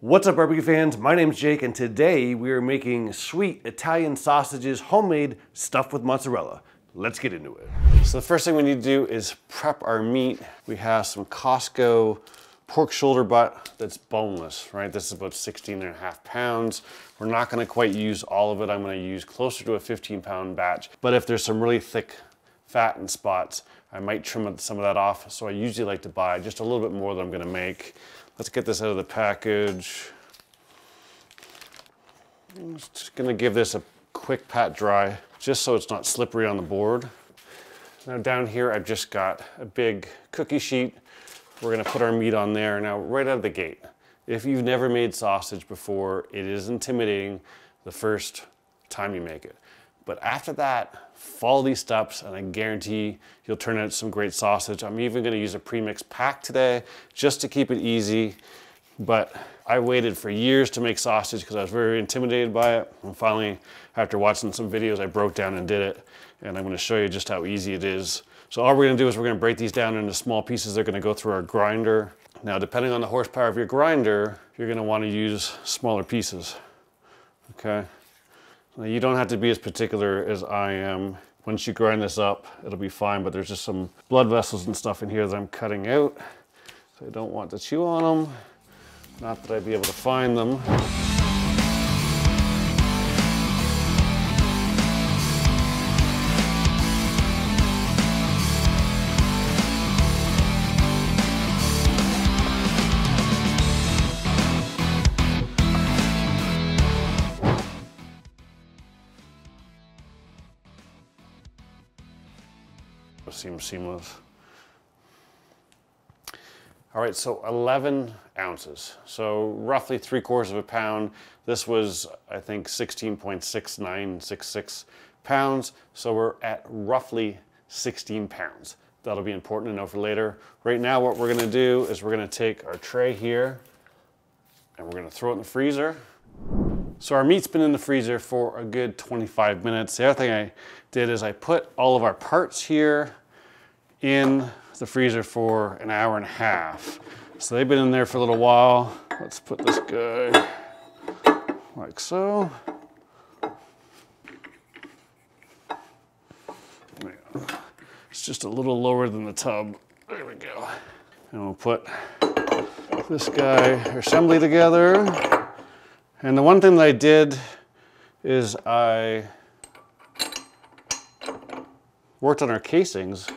What's up, barbecue fans? My name's Jake, and today we are making sweet Italian sausages, homemade, stuffed with mozzarella. Let's get into it. So the first thing we need to do is prep our meat. We have some Costco pork shoulder butt that's boneless, right? This is about 16.5 pounds. We're not gonna quite use all of it. I'm gonna use closer to a 15-pound batch. But if there's some really thick fat and spots, I might trim some of that off. So I usually like to buy just a little bit more than I'm gonna make. Let's get this out of the package. I'm just gonna give this a quick pat dry, just so it's not slippery on the board. Now down here, I've just got a big cookie sheet. We're gonna put our meat on there. Now, right out of the gate, if you've never made sausage before, it is intimidating the first time you make it. But after that, follow these steps and I guarantee you'll turn out some great sausage. I'm even gonna use a premix pack today just to keep it easy. But I waited for years to make sausage because I was very intimidated by it. And finally, after watching some videos, I broke down and did it. And I'm gonna show you just how easy it is. So all we're gonna do is we're gonna break these down into small pieces. They're gonna go through our grinder. Now, depending on the horsepower of your grinder, you're gonna wanna use smaller pieces, okay? Now, you don't have to be as particular as I am. Once you grind this up, it'll be fine, but there's just some blood vessels and stuff in here that I'm cutting out. So I don't want to chew on them. Not that I'd be able to find them. Seems seamless. All right, so 11 ounces. So roughly 3/4 of a pound. This was, I think, 16.6966 pounds. So we're at roughly 16 pounds. That'll be important to know for later. Right now, what we're gonna do is we're gonna take our tray here and we're gonna throw it in the freezer. So our meat's been in the freezer for a good 25 minutes. The other thing I did is I put all of our parts here in the freezer for an hour and a half. So they've been in there for a little while. Let's put this guy like so. It's just a little lower than the tub. There we go. And we'll put this guy assembly together. And the one thing that I did is I worked on our casings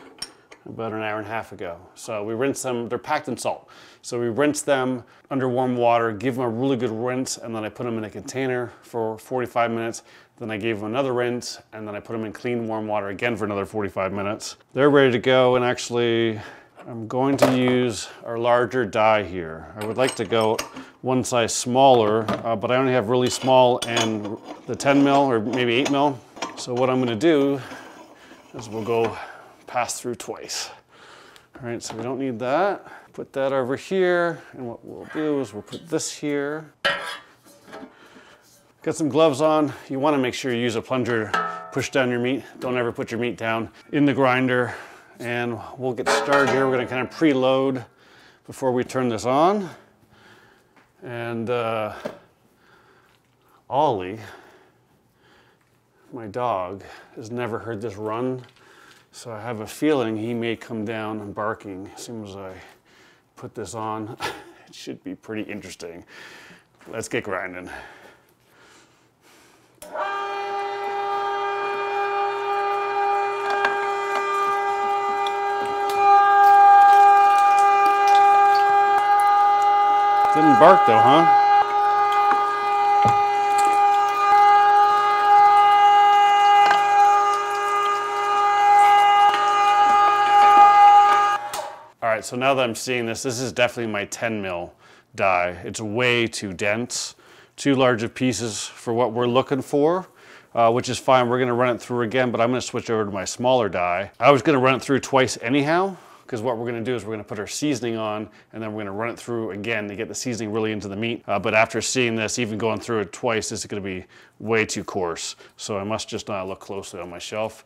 about an hour and a half ago. So we rinsed them, they're packed in salt. So we rinsed them under warm water, give them a really good rinse, and then I put them in a container for 45 minutes. Then I gave them another rinse, and then I put them in clean warm water again for another 45 minutes. They're ready to go, and actually, I'm going to use our larger die here. I would like to go one size smaller, but I only have really small and the 10 mil or maybe 8 mil. So what I'm gonna do is we'll go pass through twice. All right, so we don't need that. Put that over here, and what we'll do is we'll put this here. Got some gloves on. You wanna make sure you use a plunger to push down your meat. Don't ever put your meat down in the grinder. And we'll get started here. We're gonna kind of preload before we turn this on. And Ollie, my dog, has never heard this run. So I have a feeling he may come down barking as soon as I put this on. It should be pretty interesting. Let's get grinding. Didn't bark though, huh? All right, so now that I'm seeing this is definitely my 10 mil die. It's way too dense, too large of pieces for what we're looking for, which is fine. We're gonna run it through again, but I'm gonna switch over to my smaller die. I was gonna run it through twice anyhow, because what we're gonna do is we're gonna put our seasoning on and then we're gonna run it through again to get the seasoning really into the meat. But after seeing this, even going through it twice, this is gonna be way too coarse. So I must just not look closely on my shelf.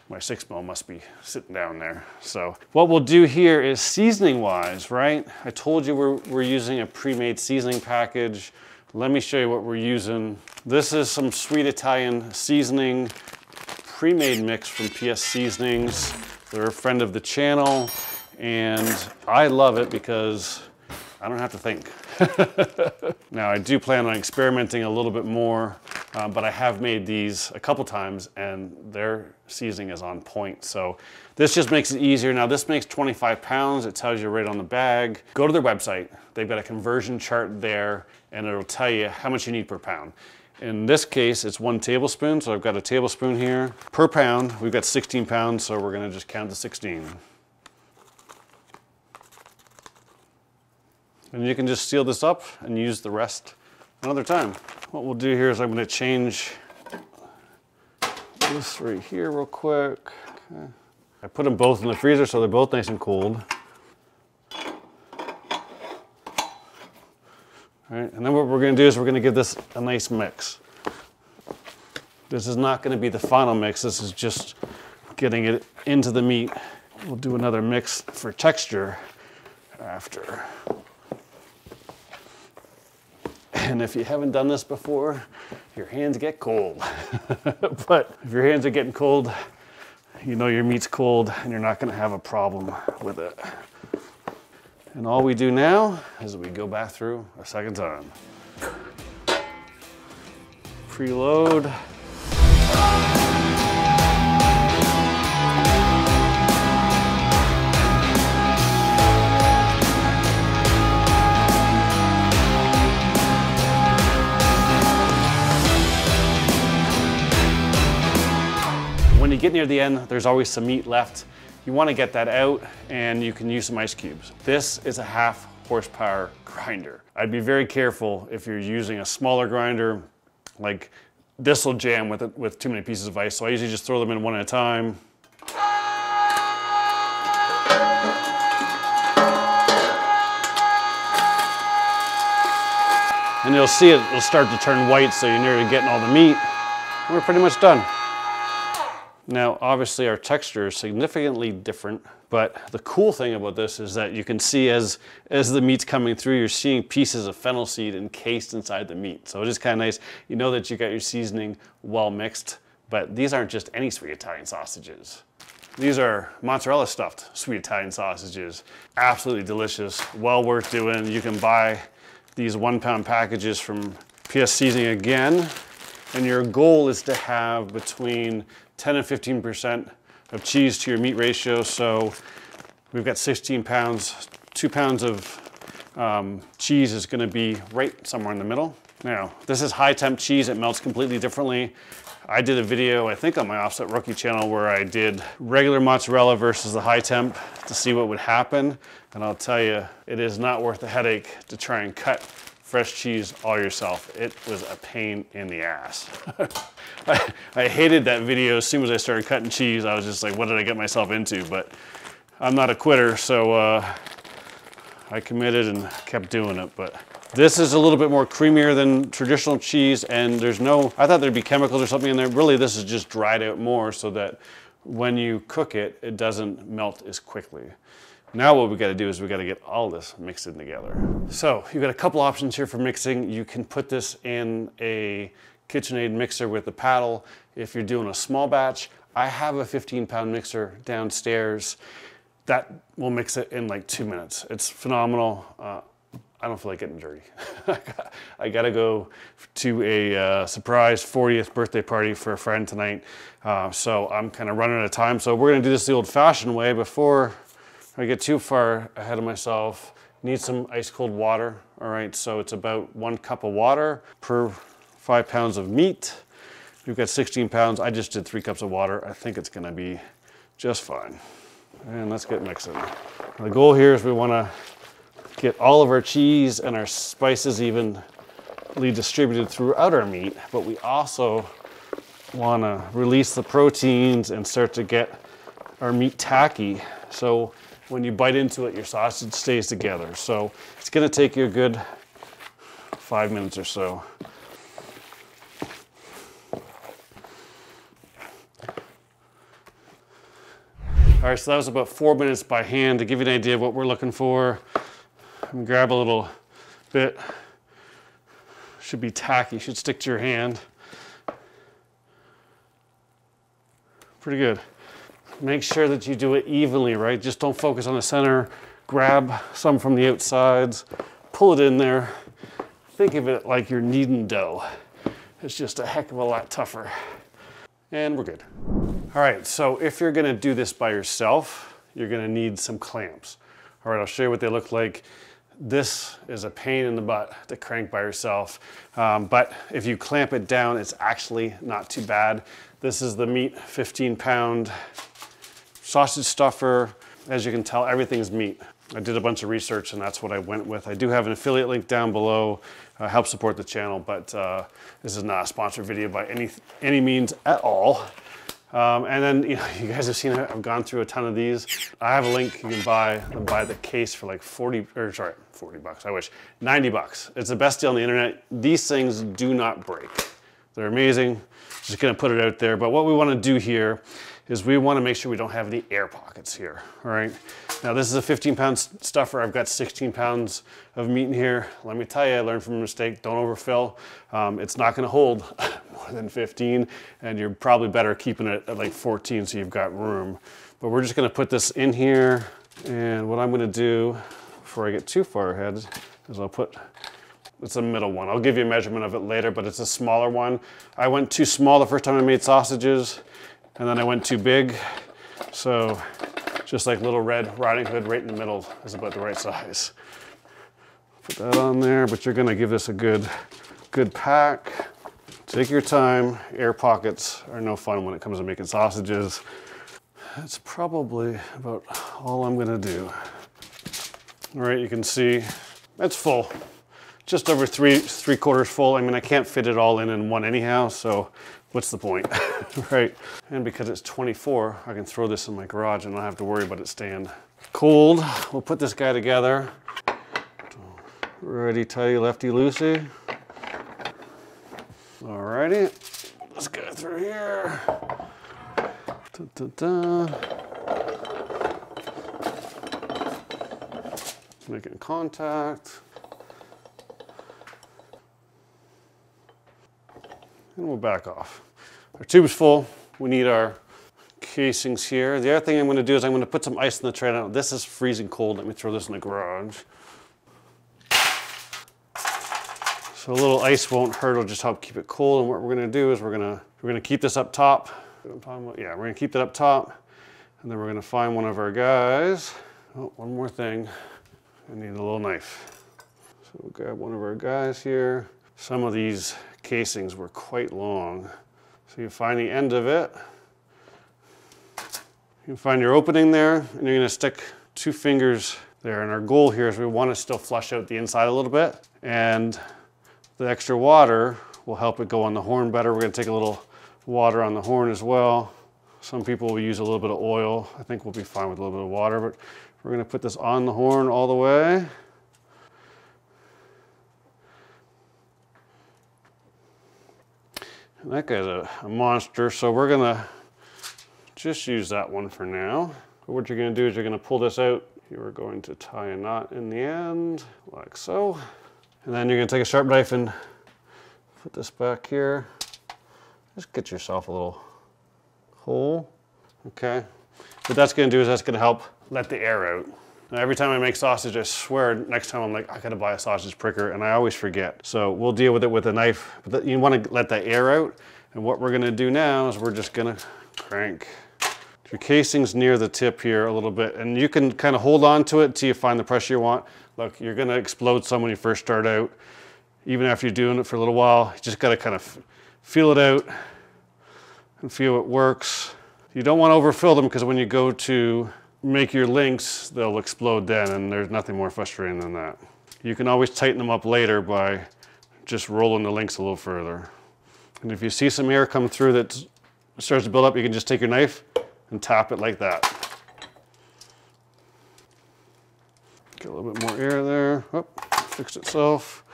My 6mm must be sitting down there. So what we'll do here is seasoning wise, right? I told you we're using a pre-made seasoning package. Let me show you what we're using. This is some sweet Italian seasoning, pre-made mix from PS Seasonings. They're a friend of the channel, and I love it because I don't have to think. Now I do plan on experimenting a little bit more, but I have made these a couple times and their seasoning is on point. So this just makes it easier. Now this makes 25 pounds. It tells you right on the bag. Go to their website. They've got a conversion chart there and it'll tell you how much you need per pound. In this case, it's 1 tablespoon. So I've got a tablespoon here per pound. We've got 16 pounds. So we're gonna just count to 16. And you can just seal this up and use the rest another time. What we'll do here is I'm going to change this right here real quick. Okay. I put them both in the freezer so they're both nice and cold. All right, and then what we're going to do is we're going to give this a nice mix. This is not going to be the final mix. This is just getting it into the meat. We'll do another mix for texture after. And if you haven't done this before, your hands get cold. But if your hands are getting cold, you know your meat's cold and you're not gonna have a problem with it. And all we do now is we go back through a second time. Preload. When you get near the end, there's always some meat left. You want to get that out and you can use some ice cubes. This is a 1/2 horsepower grinder. I'd be very careful if you're using a smaller grinder, like this will jam with too many pieces of ice. So I usually just throw them in one at a time. And you'll see it'll start to turn white, so you're nearly getting all the meat. We're pretty much done. Now, obviously our texture is significantly different, but the cool thing about this is that you can see as the meat's coming through, you're seeing pieces of fennel seed encased inside the meat. So it is kind of nice. You know that you got your seasoning well mixed, but these aren't just any sweet Italian sausages. These are mozzarella stuffed sweet Italian sausages. Absolutely delicious, well worth doing. You can buy these 1-pound packages from PS Seasoning again, and your goal is to have between 10 and 15% of cheese to your meat ratio. So we've got 16 pounds, 2 pounds of cheese is gonna be right somewhere in the middle. Now, this is high temp cheese, it melts completely differently. I did a video, I think on my Offset Rookie channel, where I did regular mozzarella versus the high temp to see what would happen. And I'll tell you, it is not worth the headache to try and cut fresh cheese all yourself. It was a pain in the ass. I hated that video. As soon as I started cutting cheese, I was just like, what did I get myself into? But I'm not a quitter, so I committed and kept doing it. But this is a little bit more creamier than traditional cheese, and there's no, I thought there'd be chemicals or something in there. Really, this is just dried out more so that when you cook it, it doesn't melt as quickly. Now what we got to do is we got to get all this mixed in together. So you've got a couple options here for mixing. You can put this in a KitchenAid mixer with a paddle. If you're doing a small batch, I have a 15-pound mixer downstairs that will mix it in like 2 minutes. It's phenomenal. I don't feel like getting dirty. I gotta go to a surprise 40th birthday party for a friend tonight. So I'm kind of running out of time. So we're gonna do this the old-fashioned way. Before I get too far ahead of myself, need some ice cold water. All right, so it's about 1 cup of water per 5 pounds of meat. We've got 16 pounds. I just did 3 cups of water. I think it's gonna be just fine. And let's get mixing. The goal here is we wanna get all of our cheese and our spices evenly distributed throughout our meat, but we also wanna release the proteins and start to get our meat tacky. So when you bite into it, your sausage stays together. So it's gonna take you a good 5 minutes or so. All right, so that was about 4 minutes by hand. To give you an idea of what we're looking for, I'm gonna grab a little bit. Should be tacky, should stick to your hand. Pretty good. Make sure that you do it evenly, right? Just don't focus on the center. Grab some from the outsides, pull it in there. Think of it like you're kneading dough. It's just a heck of a lot tougher. And we're good. All right, so if you're gonna do this by yourself, you're gonna need some clamps. All right, I'll show you what they look like. This is a pain in the butt to crank by yourself, but if you clamp it down, it's actually not too bad. This is the meat 15-pound sausage stuffer. As you can tell, everything's meat. I did a bunch of research and that's what I went with. I do have an affiliate link down below, help support the channel, but this is not a sponsored video by any means at all. And then, you know, you guys have seen it. I've gone through a ton of these. I have a link. You can buy the case for like 40 bucks. I wish 90 bucks. It's the best deal on the internet. These things do not break. They're amazing. Just gonna put it out there. But what we want to do here is we want to make sure we don't have any air pockets here. All right. Now this is a 15-pound stuffer. I've got 16 pounds of meat in here. Let me tell you, I learned from a mistake. Don't overfill. It's not going to hold more than 15, and you're probably better keeping it at like 14 so you've got room. But we're just going to put this in here, and what I'm going to do before I get too far ahead is I'll put, it's a middle one. I'll give you a measurement of it later, but it's a smaller one. I went too small the first time I made sausages, and then I went too big. So just like Little Red Riding Hood, right in the middle is about the right size. Put that on there, but you're gonna give this a good pack. Take your time. Air pockets are no fun when it comes to making sausages. That's probably about all I'm gonna do. All right, you can see that's full. Just over three quarters full. I mean, I can't fit it all in one anyhow, so what's the point, right? And because it's 24, I can throw this in my garage and not have to worry about it staying cold. We'll put this guy together. Righty tighty, lefty loosey. Alrighty, let's go through here. Dun, dun, dun. Making contact. And we'll back off. Our tube's full. We need our casings here. The other thing I'm going to do is I'm going to put some ice in the tray. Now, this is freezing cold. Let me throw this in the garage. So a little ice won't hurt. It'll just help keep it cold. And what we're going to do is we're going to keep this up top. Yeah, we're going to keep that up top. And then we're going to find one of our guys. Oh, one more thing. I need a little knife. So we'll grab one of our guys here. Some of these casings were quite long. So you find the end of it. You find your opening there, and you're gonna stick 2 fingers there. And our goal here is we want to still flush out the inside a little bit. And the extra water will help it go on the horn better. We're gonna take a little water on the horn as well. Some people will use a little bit of oil. I think we'll be fine with a little bit of water, but we're gonna put this on the horn all the way. And that guy's a monster, so we're gonna just use that one for now. But what you're gonna do is you're gonna pull this out. You're going to tie a knot in the end, like so. And then you're gonna take a sharp knife and put this back here. Just get yourself a little hole, okay? What that's gonna do is that's gonna help let the air out. Now, every time I make sausage, I swear next time I'm like, I gotta buy a sausage pricker, and I always forget. So we'll deal with it with a knife, but you wanna let that air out. And what we're gonna do now is we're just gonna crank. Your casing's near the tip here a little bit, and you can kind of hold on to it until you find the pressure you want. Look, you're gonna explode some when you first start out. Even after you're doing it for a little while, you just gotta kind of feel it out and feel it works. You don't wanna overfill them because when you go to make your links, they'll explode then, and there's nothing more frustrating than that. You can always tighten them up later by just rolling the links a little further. And if you see some air come through that starts to build up, you can just take your knife and tap it like that. Get a little bit more air there. Oh, fixed itself.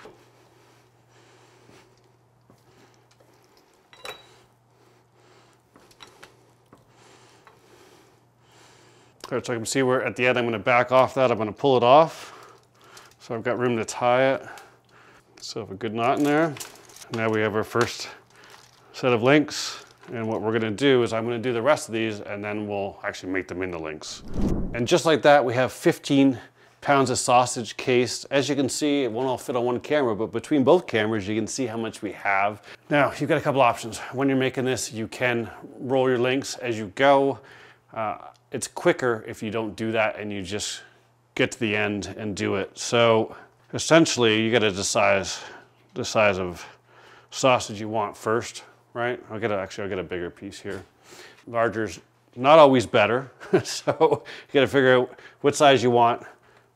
So I can see where at the end I'm going to back off that. I'm going to pull it off. So I've got room to tie it. So I have a good knot in there. Now we have our first set of links. And what we're going to do is I'm going to do the rest of these and then we'll actually make them into links. And just like that, we have 15 pounds of sausage cased. As you can see, it won't all fit on one camera, but between both cameras, you can see how much we have. Now, you've got a couple options. When you're making this, you can roll your links as you go. It's quicker if you don't do that and you just get to the end and do it. So essentially, you got to decide the size of sausage you want first, right? I'll get a bigger piece here. Larger's not always better, so you got to figure out what size you want.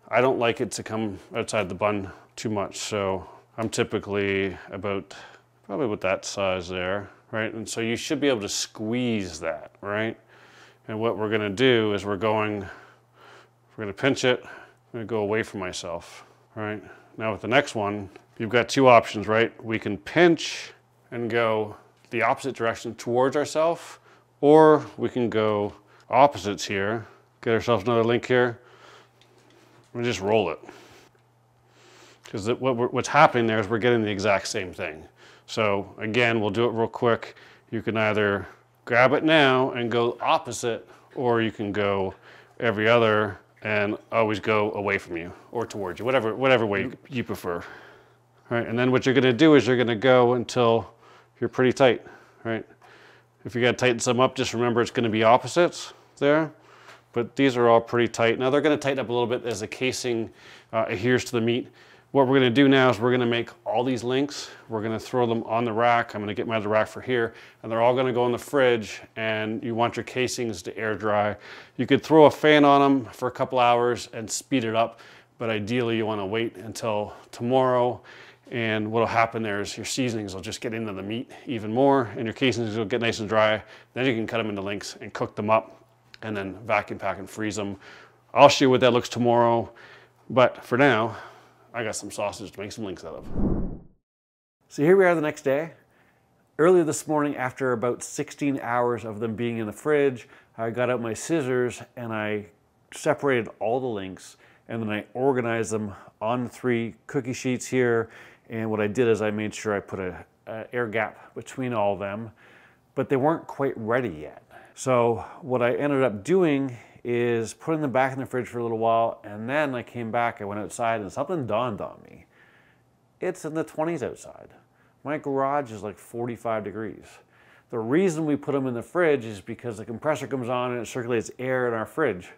I don't like it to come outside the bun too much, so I'm typically probably about that size there, right? And so you should be able to squeeze that, right? And what we're gonna do is we're gonna pinch it, I'm gonna go away from myself, right? Now with the next one, you've got two options, right? We can pinch and go the opposite direction towards ourselves, or we can go opposites here, get ourselves another link here, we just roll it. Because what's happening there is we're getting the exact same thing. So again, we'll do it real quick. You can either grab it now and go opposite, or you can go every other and always go away from you or towards you, whatever way you prefer. All right, and then what you're gonna do is you're gonna go until you're pretty tight, right? If you gotta tighten some up, just remember it's gonna be opposites there. But these are all pretty tight. Now they're gonna tighten up a little bit as the casing adheres to the meat. What we're gonna do now is we're gonna make all these links. We're gonna throw them on the rack. I'm gonna get my other rack for here, and they're all gonna go in the fridge, and you want your casings to air dry. You could throw a fan on them for a couple hours and speed it up, but ideally you wanna wait until tomorrow, and what'll happen there is your seasonings will just get into the meat even more, and your casings will get nice and dry. Then you can cut them into links and cook them up, and then vacuum pack and freeze them. I'll show you what that looks tomorrow, but for now, I got some sausage to make some links out of. So here we are the next day. Earlier this morning, after about 16 hours of them being in the fridge, I got out my scissors and I separated all the links, and then I organized them on 3 cookie sheets here. And what I did is I made sure I put an air gap between all of them, but they weren't quite ready yet. So what I ended up doing is putting them back in the fridge for a little while, and then I came back, I went outside, and something dawned on me. It's in the 20s outside. My garage is like 45 degrees. The reason we put them in the fridge is because the compressor comes on and it circulates air in our fridge.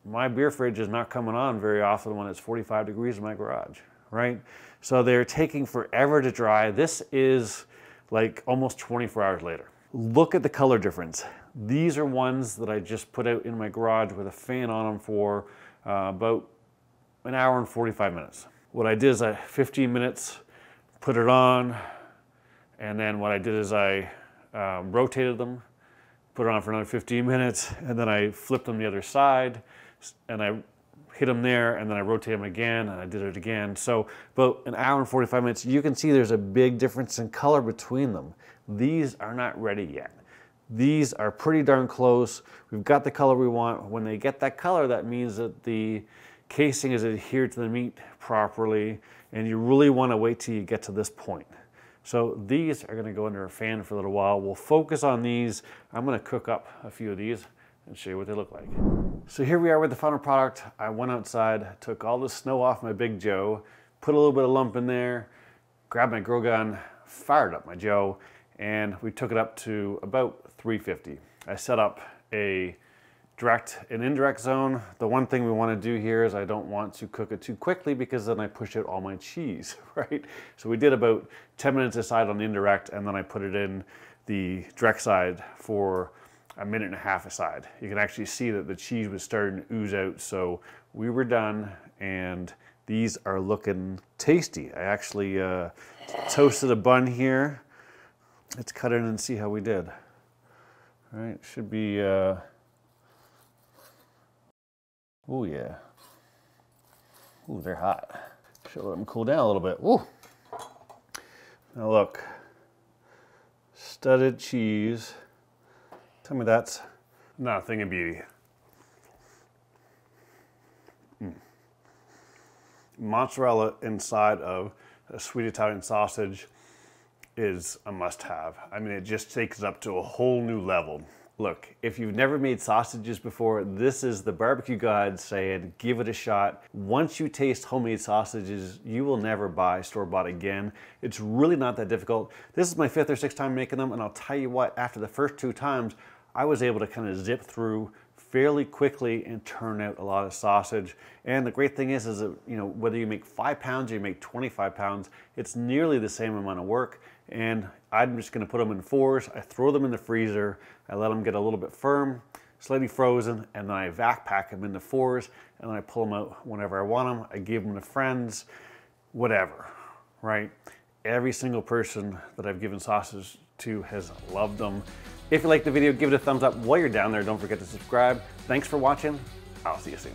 My beer fridge is not coming on very often when it's 45 degrees in my garage, right? So they're taking forever to dry. This is like almost 24 hours later. Look at the color difference. These are ones that I just put out in my garage with a fan on them for about an hour and 45 minutes. What I did is 15 minutes, put it on, and then what I did is I rotated them, put it on for another 15 minutes, and then I flipped them the other side, and I hit them there, and then I rotated them again, and I did it again. So about an hour and 45 minutes, you can see there's a big difference in color between them. These are not ready yet. These are pretty darn close. We've got the color we want. When they get that color, that means that the casing is adhered to the meat properly, and you really want to wait till you get to this point. So these are going to go under a fan for a little while. We'll focus on these. I'm going to cook up a few of these and show you what they look like. So here we are with the final product. I went outside, took all the snow off my Big Joe, put a little bit of lump in there, grabbed my grill gun, fired up my Joe, and we took it up to about 350. I set up a direct and indirect zone. The one thing we want to do here is I don't want to cook it too quickly because then I push out all my cheese, right? So we did about 10 minutes aside on the indirect, and then I put it in the direct side for a minute and a half aside. You can actually see that the cheese was starting to ooze out, so we were done, and these are looking tasty. I actually toasted a bun here. Let's cut it and see how we did. All right, should be, oh yeah. Ooh, they're hot. Should let them cool down a little bit. Ooh. Now look, studded cheese. Tell me that's not a thing of beauty. Mozzarella inside of a sweet Italian sausage is a must-have. I mean, it just takes it up to a whole new level. Look, if you've never made sausages before, this is the barbecue god saying, give it a shot. Once you taste homemade sausages, you will never buy store-bought again. It's really not that difficult. This is my 5th or 6th time making them, and I'll tell you what, after the first 2 times, I was able to kind of zip through fairly quickly and turn out a lot of sausage. And the great thing is that, you know, whether you make 5 pounds or you make 25 pounds, it's nearly the same amount of work. And I'm just gonna put them in 4s. I throw them in the freezer. I let them get a little bit firm, slightly frozen, and then I vac pack them into 4s, and then I pull them out whenever I want them. I give them to friends, whatever, right? Every single person that I've given sausage to has loved them. If you liked the video, give it a thumbs up. While you're down there, don't forget to subscribe. Thanks for watching. I'll see you soon.